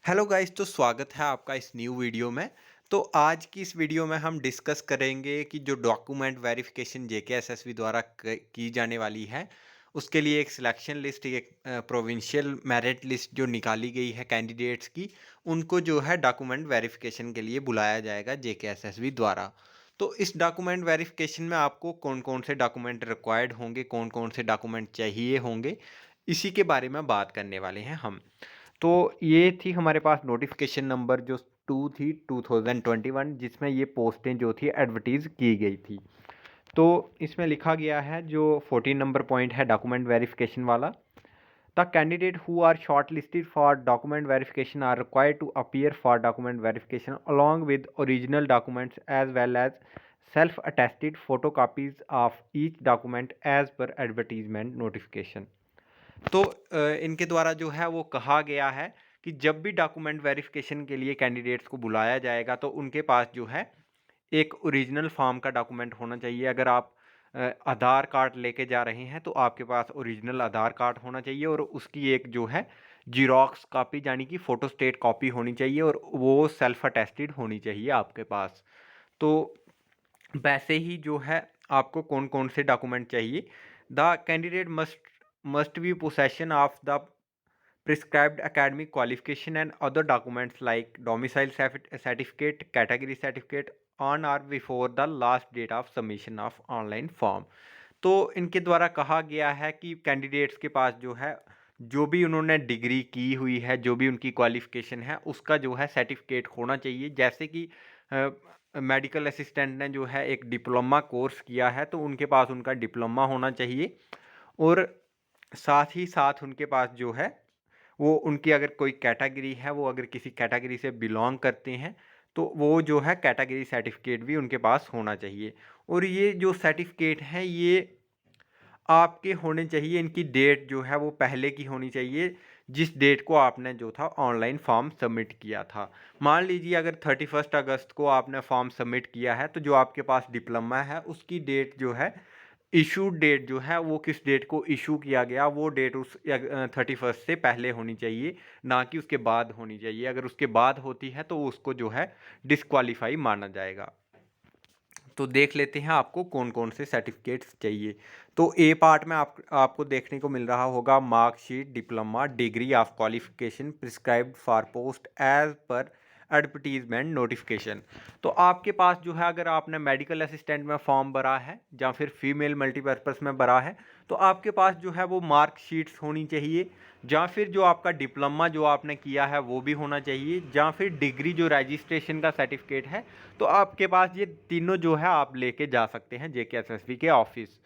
Hello guys, तो स्वागत है आपका इस न्यू वीडियो में। तो आज की इस वीडियो में हम डिस्कस करेंगे कि जो डॉक्यूमेंट वेरिफिकेशन जेकेएसएसबी द्वारा की जाने वाली है, उसके लिए एक सिलेक्शन लिस्ट, एक प्रोविंशियल मेरिट लिस्ट जो निकाली गई है कैंडिडेट्स की, उनको जो है डॉक्यूमेंट वेरिफिकेशन के लिए बुलाया जाएगा जेकेएसएसबी द्वारा। तो इस डॉक्यूमेंट वेरिफिकेशन में आपको कौन कौन से डॉक्यूमेंट रिक्वायर्ड होंगे, कौन कौन से डॉक्यूमेंट चाहिए होंगे, इसी के बारे में बात करने वाले हैं हम। तो ये थी हमारे पास नोटिफिकेशन नंबर जो 2 थी 2021, जिसमें ये पोस्टें जो थी एडवर्टीज़ की गई थी। तो इसमें लिखा गया है, जो 14 नंबर पॉइंट है डॉक्यूमेंट वेरिफिकेशन वाला। The candidate who are shortlisted for document verification are required to appear for document verification along with original documents as well as self attested photo copies of each document as per advertisement notification. तो इनके द्वारा जो है वो कहा गया है कि जब भी डॉक्यूमेंट वेरिफिकेशन के लिए कैंडिडेट्स को बुलाया जाएगा, तो उनके पास जो है एक ओरिजिनल फॉर्म का डॉक्यूमेंट होना चाहिए। अगर आप आधार कार्ड लेके जा रहे हैं, तो आपके पास ओरिजिनल आधार कार्ड होना चाहिए और उसकी एक जो है जीरोक्स कॉपी, यानी कि फोटोस्टेट कॉपी होनी चाहिए, और वो सेल्फ अटेस्टेड होनी चाहिए आपके पास। तो वैसे ही जो है आपको कौन कौन से डॉक्यूमेंट चाहिए। The candidate must be possession of the prescribed academic qualification and other documents like domicile certificate, category certificate on or before the last date of submission of online form। तो इनके द्वारा कहा गया है कि कैंडिडेट्स के पास जो है, जो भी उन्होंने डिग्री की हुई है, जो भी उनकी क्वालिफिकेशन है, उसका जो है सर्टिफिकेट होना चाहिए। जैसे कि मेडिकल असिस्टेंट ने जो है एक डिप्लोमा कोर्स किया है, तो उनके पास उनका डिप्लोमा होना चाहिए। और साथ ही साथ उनके पास जो है वो उनकी अगर कोई कैटेगरी है, वो अगर किसी कैटेगरी से बिलोंग करते हैं, तो वो जो है कैटेगरी सर्टिफिकेट भी उनके पास होना चाहिए। और ये जो सर्टिफिकेट हैं, ये आपके होने चाहिए, इनकी डेट जो है वो पहले की होनी चाहिए, जिस डेट को आपने जो था ऑनलाइन फॉर्म सबमिट किया था। मान लीजिए अगर 31 अगस्त को आपने फॉर्म सबमिट किया है, तो जो आपके पास डिप्लोमा है उसकी डेट जो है, इशू डेट जो है, वो किस डेट को इशू किया गया, वो डेट उस 31 से पहले होनी चाहिए, ना कि उसके बाद होनी चाहिए। अगर उसके बाद होती है तो उसको जो है डिस्क्वालीफाई माना जाएगा। तो देख लेते हैं आपको कौन कौन से सर्टिफिकेट्स चाहिए। तो ए पार्ट में आपको देखने को मिल रहा होगा marksheet, diploma, degree of qualification prescribed for post as per advertisement notification. तो आपके पास जो है, अगर आपने मेडिकल असिस्टेंट में फॉर्म भरा है या फिर फीमेल मल्टीपर्पज़ में भरा है, तो आपके पास जो है वो मार्कशीट्स होनी चाहिए, या फिर जो आपका डिप्लोमा जो आपने किया है वो भी होना चाहिए, या फिर डिग्री जो रजिस्ट्रेशन का सर्टिफिकेट है। तो आपके पास ये तीनों जो है आप लेके जा सकते हैं जेकेएसएसबी के ऑफिस।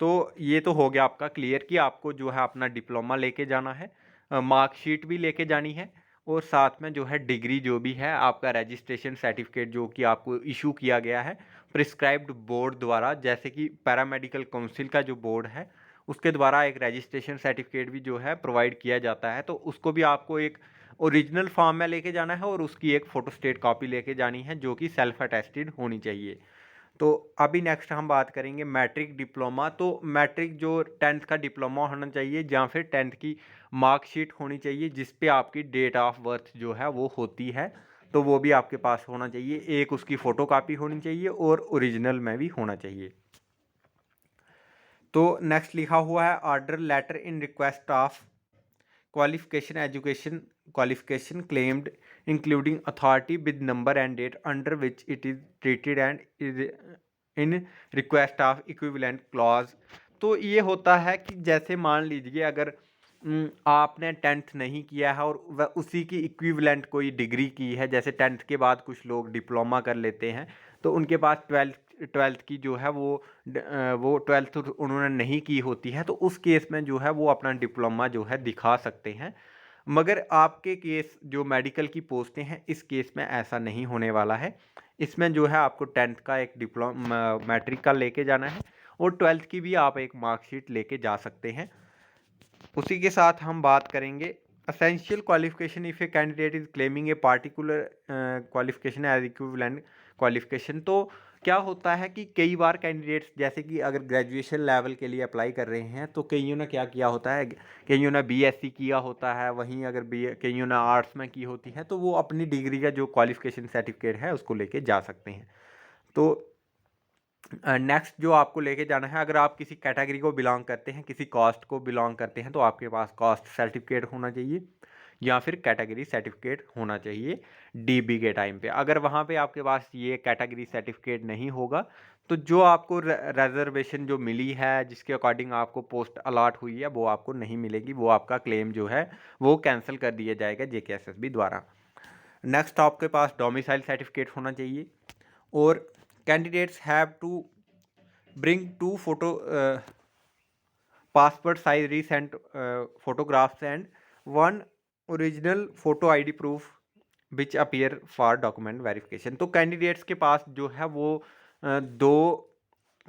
तो ये तो हो गया आपका क्लियर कि आपको जो है अपना डिप्लोमा लेके जाना है, मार्कशीट भी लेके जानी है, और साथ में जो है डिग्री जो भी है, आपका रजिस्ट्रेशन सर्टिफिकेट जो कि आपको इशू किया गया है प्रिस्क्राइब्ड बोर्ड द्वारा, जैसे कि पैरामेडिकल काउंसिल का जो बोर्ड है, उसके द्वारा एक रजिस्ट्रेशन सर्टिफिकेट भी जो है प्रोवाइड किया जाता है। तो उसको भी आपको एक ओरिजिनल फॉर्म में लेके जाना है, और उसकी एक फोटोस्टेट कॉपी लेके जानी है, जो कि सेल्फ अटेस्टेड होनी चाहिए। तो अभी नेक्स्ट हम बात करेंगे मैट्रिक डिप्लोमा। तो मैट्रिक जो 10th का डिप्लोमा होना चाहिए, या फिर 10th की मार्कशीट होनी चाहिए, जिस पे आपकी डेट ऑफ बर्थ जो है वो होती है, तो वो भी आपके पास होना चाहिए। एक उसकी फ़ोटो कापी होनी चाहिए और ओरिजिनल में भी होना चाहिए। तो नेक्स्ट लिखा हुआ है order letter in request of qualification education qualification claimed including authority with number and date under which it is treated and is in request of equivalent clause। तो ये होता है कि जैसे मान लीजिए अगर आपने 10th नहीं किया है और उसी की इक्विवेलेंट कोई डिग्री की है, जैसे 10th के बाद कुछ लोग डिप्लोमा कर लेते हैं, तो उनके पास ट्वेल्थ की जो है वो 12th उन्होंने नहीं की होती है, तो उस केस में जो है वो अपना डिप्लोमा जो है दिखा सकते हैं। मगर आपके केस जो मेडिकल की पोस्टें हैं, इस केस में ऐसा नहीं होने वाला है। इसमें जो है आपको 10th का एक डिप्लोमा मैट्रिक का लेके जाना है, और 12th की भी आप एक मार्कशीट लेके जा सकते हैं। उसी के साथ हम बात करेंगे essential qualification if a candidate is claiming a particular qualification as equivalent qualification. तो क्या होता है कि कई बार कैंडिडेट्स जैसे कि अगर ग्रेजुएशन लेवल के लिए अप्लाई कर रहे हैं तो कईयों ने क्या किया होता है, कईयों ने बीएससी किया होता है, वहीं अगर बी कईयों ने आर्ट्स में की होती है तो वो अपनी डिग्री का जो क्वालिफिकेशन सर्टिफिकेट है उसको लेके जा सकते हैं। तो नेक्स्ट जो आपको लेके जाना है, अगर आप किसी कैटेगरी को बिलोंग करते हैं, किसी कास्ट को बिलोंग करते हैं, तो आपके पास कास्ट सर्टिफिकेट होना चाहिए या फिर कैटेगरी सर्टिफिकेट होना चाहिए डीबी के टाइम पे। अगर वहाँ पे आपके पास ये कैटेगरी सर्टिफिकेट नहीं होगा तो जो आपको रिजर्वेशन जो मिली है, जिसके अकॉर्डिंग आपको पोस्ट अलॉट हुई है, वो आपको नहीं मिलेगी। वो आपका क्लेम जो है वो कैंसिल कर दिया जाएगा जेकेएसएसबी द्वारा। नेक्स्ट आपके पास डोमिसाइल सर्टिफिकेट होना चाहिए और candidates have to bring two passport size recent photographs and one original photo ID proof which appear for document verification। तो कैंडिडेट्स के पास जो है वो दो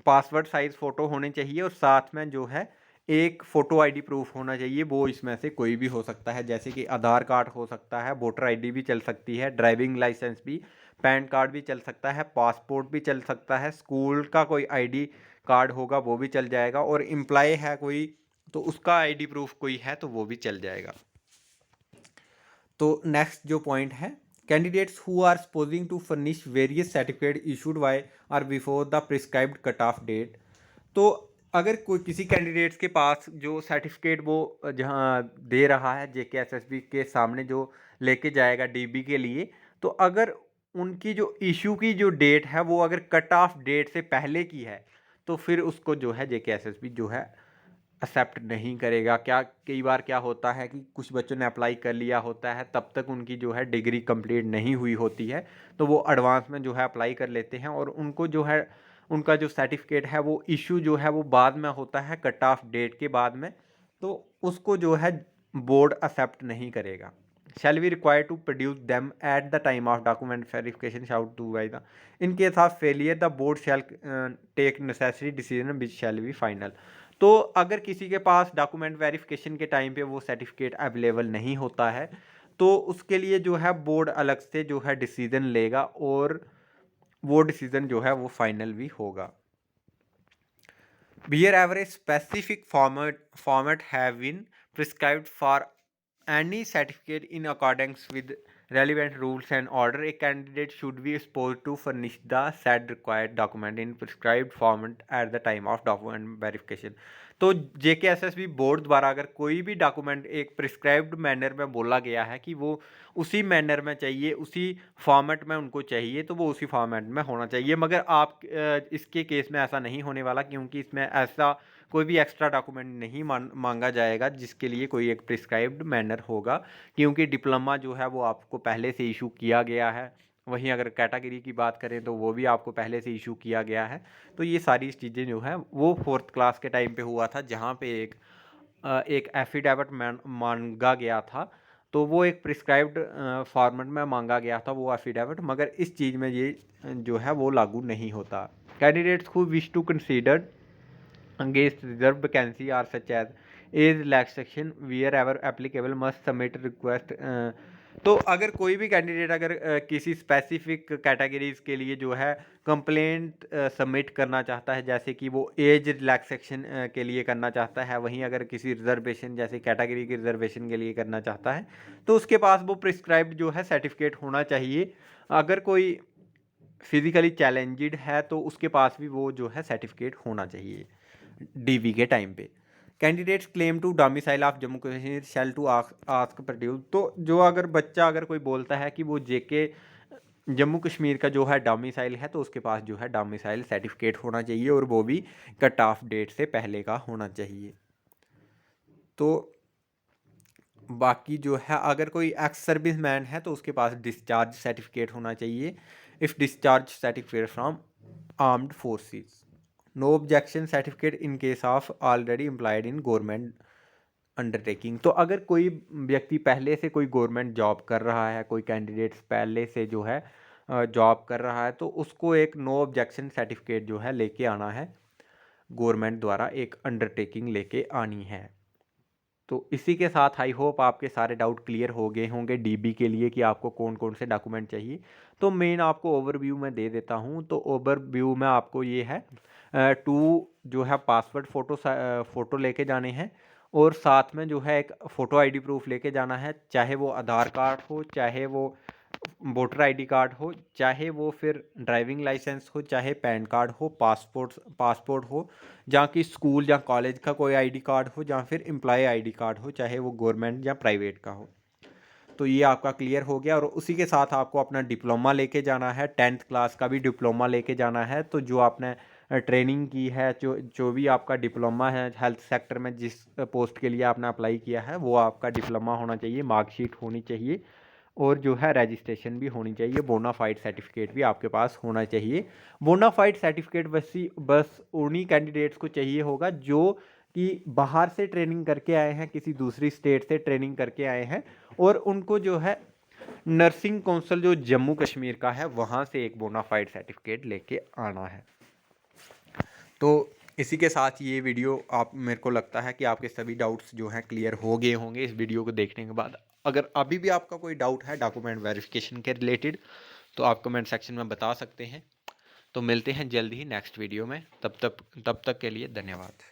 पासवर्ड साइज फ़ोटो होने चाहिए और साथ में जो है एक फ़ोटो आईडी प्रूफ होना चाहिए। वो इसमें से कोई भी हो सकता है, जैसे कि आधार कार्ड हो सकता है, वोटर आईडी भी चल सकती है, ड्राइविंग लाइसेंस भी, पैन कार्ड भी चल सकता है, पासपोर्ट भी चल सकता है, स्कूल का कोई आईडी कार्ड होगा वो भी चल जाएगा, और एम्प्लॉय है कोई तो उसका आईडी प्रूफ कोई है तो वो भी चल जाएगा। तो नेक्स्ट जो पॉइंट है, candidates who are supposing to furnish various certificate issued by और before the prescribed cut off date. तो अगर कोई किसी कैंडिडेट्स के पास जो सर्टिफिकेट वो जहाँ दे रहा है जेकेएसएसबी के सामने जो लेके जाएगा डीबी के लिए, तो अगर उनकी जो इशू की जो डेट है वो अगर कट ऑफ डेट से पहले की है तो फिर उसको जो है जेकेएसएसबी जो है एक्सेप्ट नहीं करेगा। क्या कई बार क्या होता है कि कुछ बच्चों ने अप्लाई कर लिया होता है, तब तक उनकी जो है डिग्री कंप्लीट नहीं हुई होती है, तो वो एडवांस में जो है अप्लाई कर लेते हैं और उनको जो है उनका जो सर्टिफिकेट है वो इशू जो है वो बाद में होता है, कट ऑफ डेट के बाद में, तो उसको जो है बोर्ड एक्सेप्ट नहीं करेगा। Shall be require to produce them at the time of document verification shout to by the in case of failure the board shall take necessary decision which shall be final. तो अगर किसी के पास document verification के time पे वो certificate available नहीं होता है तो उसके लिए जो है बोर्ड अलग से जो है डिसीजन लेगा और वो डिसीजन जो है वो फाइनल भी होगा। Wherever a specific format have been prescribed for any certificate in accordance with relevant rules and order, a candidate should be supposed to furnish the said required document in prescribed format at the time of document verification। तो JKSSB board द्वारा अगर कोई भी document एक prescribed manner में बोला गया है कि वो उसी मैनर में चाहिए, उसी फॉर्मेट में उनको चाहिए, तो वो उसी फॉर्मेट में होना चाहिए। मगर आप इसके केस में ऐसा नहीं होने वाला, क्योंकि इसमें ऐसा कोई भी एक्स्ट्रा डॉक्यूमेंट नहीं मांगा जाएगा जिसके लिए कोई एक प्रिस्क्राइब्ड मैनर होगा, क्योंकि डिप्लोमा जो है वो आपको पहले से इशू किया गया है। वहीं अगर कैटेगरी की बात करें तो वो भी आपको पहले से इशू किया गया है। तो ये सारी चीज़ें जो है वो 4th क्लास के टाइम पे हुआ था, जहाँ पे एक एफिडेविट मांगा गया था, तो वो एक प्रिस्क्राइब्ड फॉर्मेट में मांगा गया था वो एफिडेविट, मगर इस चीज़ में ये जो है वो लागू नहीं होता। Candidates who wish to consider against reserved vacancy are such as age relaxation wherever applicable must submit request। तो अगर कोई भी कैंडिडेट अगर किसी स्पेसिफिक कैटेगरीज के लिए जो है कंप्लेंट सबमिट करना चाहता है, जैसे कि वो एज रिलैक्सेशन के लिए करना चाहता है, वहीं अगर किसी रिजर्वेशन जैसे कैटेगरी के रिजर्वेशन के लिए करना चाहता है, तो उसके पास वो प्रिस्क्राइब्ड जो है सर्टिफिकेट होना चाहिए। अगर कोई फिजिकली चैलेंज्ड है तो उसके पास भी वो जो है सर्टिफिकेट होना चाहिए डीवी के टाइम पे। Candidates claim to domicile of Jammu Kashmir shall to ask produce. तो जो अगर बच्चा अगर कोई बोलता है कि वो जेके जम्मू कश्मीर का जो है डोमिसाइल है, तो उसके पास जो है डोमिसाइल सर्टिफिकेट होना चाहिए और वो भी कट ऑफ डेट से पहले का होना चाहिए। तो बाकी जो है अगर कोई एक्स सर्विस मैन है तो उसके पास डिस्चार्ज सर्टिफिकेट होना चाहिए, if discharge certificate from armed forces. No objection certificate in case of already employed in government undertaking. तो अगर कोई व्यक्ति पहले से कोई गवर्नमेंट जॉब कर रहा है, कोई कैंडिडेट्स पहले से जो है जॉब कर रहा है, तो उसको एक नो ऑब्जेक्शन सर्टिफिकेट जो है लेके आना है, गवर्नमेंट द्वारा एक अंडरटेकिंग लेके आनी है। तो इसी के साथ आई होप आपके सारे डाउट क्लियर हो गए होंगे डीबी के लिए कि आपको कौन कौन से डॉक्यूमेंट चाहिए। तो मेन आपको ओवरव्यू में दे देता हूँ। तो ओवरव्यू में आपको ये है, टू जो है पासवर्ड फ़ोटो लेके जाने हैं, और साथ में जो है एक फ़ोटो आईडी प्रूफ लेके जाना है, चाहे वो आधार कार्ड हो, चाहे वो वोटर आईडी कार्ड हो, चाहे वो फिर ड्राइविंग लाइसेंस हो, चाहे पैन कार्ड हो, पासपोर्ट हो, जहाँ की स्कूल या कॉलेज का कोई आईडी कार्ड हो, या फिर एम्प्लॉय आईडी कार्ड हो, चाहे वो गवर्नमेंट या प्राइवेट का हो। तो ये आपका क्लियर हो गया। और उसी के साथ आपको अपना डिप्लोमा लेके जाना है, 10th क्लास का भी डिप्लोमा लेके जाना है। तो जो आपने ट्रेनिंग की है, जो जो भी आपका डिप्लोमा है हेल्थ सेक्टर में, जिस पोस्ट के लिए आपने अप्लाई किया है, वो आपका डिप्लोमा होना चाहिए, मार्कशीट होनी चाहिए, और जो है रजिस्ट्रेशन भी होनी चाहिए, बोनाफाइड सर्टिफिकेट भी आपके पास होना चाहिए। बोनाफाइड सर्टिफिकेट बस उन्हीं कैंडिडेट्स को चाहिए होगा जो कि बाहर से ट्रेनिंग करके आए हैं, किसी दूसरी स्टेट से ट्रेनिंग करके आए हैं, और उनको जो है नर्सिंग काउंसिल जो जम्मू कश्मीर का है वहाँ से एक बोनाफाइड सर्टिफिकेट लेके आना है। तो इसी के साथ ये वीडियो, आप मेरे को लगता है कि आपके सभी डाउट्स जो हैं क्लियर हो गए होंगे इस वीडियो को देखने के बाद। अगर अभी भी आपका कोई डाउट है डॉक्यूमेंट वेरिफिकेशन के रिलेटेड, तो आप कमेंट सेक्शन में बता सकते हैं। तो मिलते हैं जल्द ही नेक्स्ट वीडियो में। तब तक के लिए धन्यवाद।